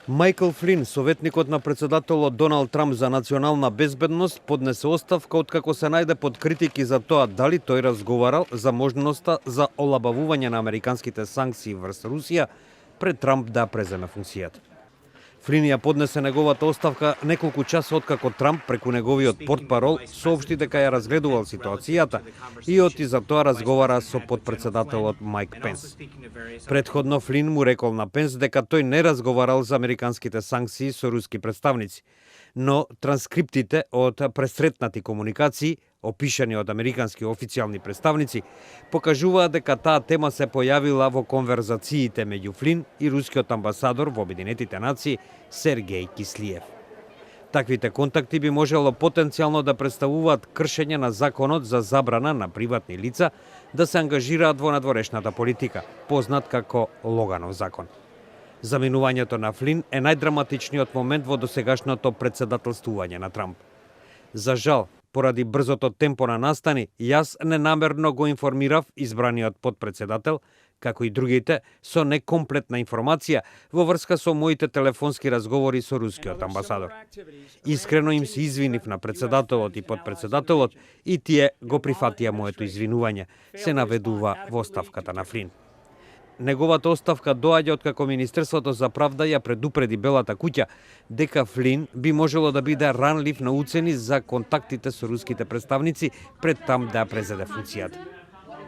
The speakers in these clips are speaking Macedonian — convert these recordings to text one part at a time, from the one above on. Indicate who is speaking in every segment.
Speaker 1: Майкл Флин, советникот на председателот Доналд Трамп за национална безбедност, поднесе оставка откако се најде под критики за тоа дали тој разговарал за можноста за олабавување на американските санкции врз Русија пред Трамп да преземе функцијата. Флин ја поднесе неговата оставка неколку часа откако Трамп преку неговиот портпарол соопшти дека ја разгледувал ситуацијата и оти за тоа разговара со подпредседателот Майк Пенс. Предходно Флин му рекол на Пенс дека тој не разговарал за американските санкции со руски представници, но транскриптите од пресретнати комуникации, опишани од американски официјални представници, покажуваат дека таа тема се појавила во конверзациите меѓу Флин и рускиот амбасадор во Обединетите нации Сергеј Кислиев. Таквите контакти би можело потенцијално да представуваат кршење на законот за забрана на приватни лица да се ангажираат во надворешната политика, познат како Логанов закон. Заминувањето на Флин е најдраматичниот момент во досегашното председателствување на Трамп. За жал, поради брзото темпо на настани, јас ненамерно го информирав избраниот подпредседател, како и другите, со некомплетна информација во врска со моите телефонски разговори со рускиот амбасадор. Искрено им се извинив на председателот и подпредседателот и тие го прифатија моето извинување, се наведува во оставката на Флин. Неговата оставка доаѓа откако Министерството за правда ја предупреди Белата куќа дека Флин би можело да биде ранлив на уцени за контактите со руските представници пред Трамп да ја презеде функцијата.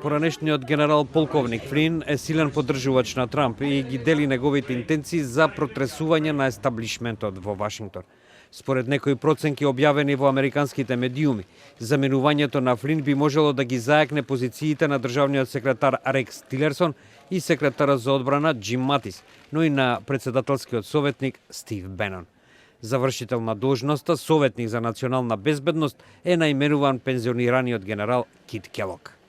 Speaker 1: Поранешниот генерал полковник Флин е силен поддржувач на Трамп и ги дели неговите интенции за протресување на естаблишментот во Вашингтон. Според некои проценки објавени во американските медиуми, заменувањето на Флин би можело да ги зајакне позициите на државниот секретар Рекс Тилерсон и секретарот за одбрана Џим Матис, но и на председателскиот советник Стив Бенон. Завршител на должноста, советник за национална безбедност, е наименуван пензионираниот генерал Кит Келок.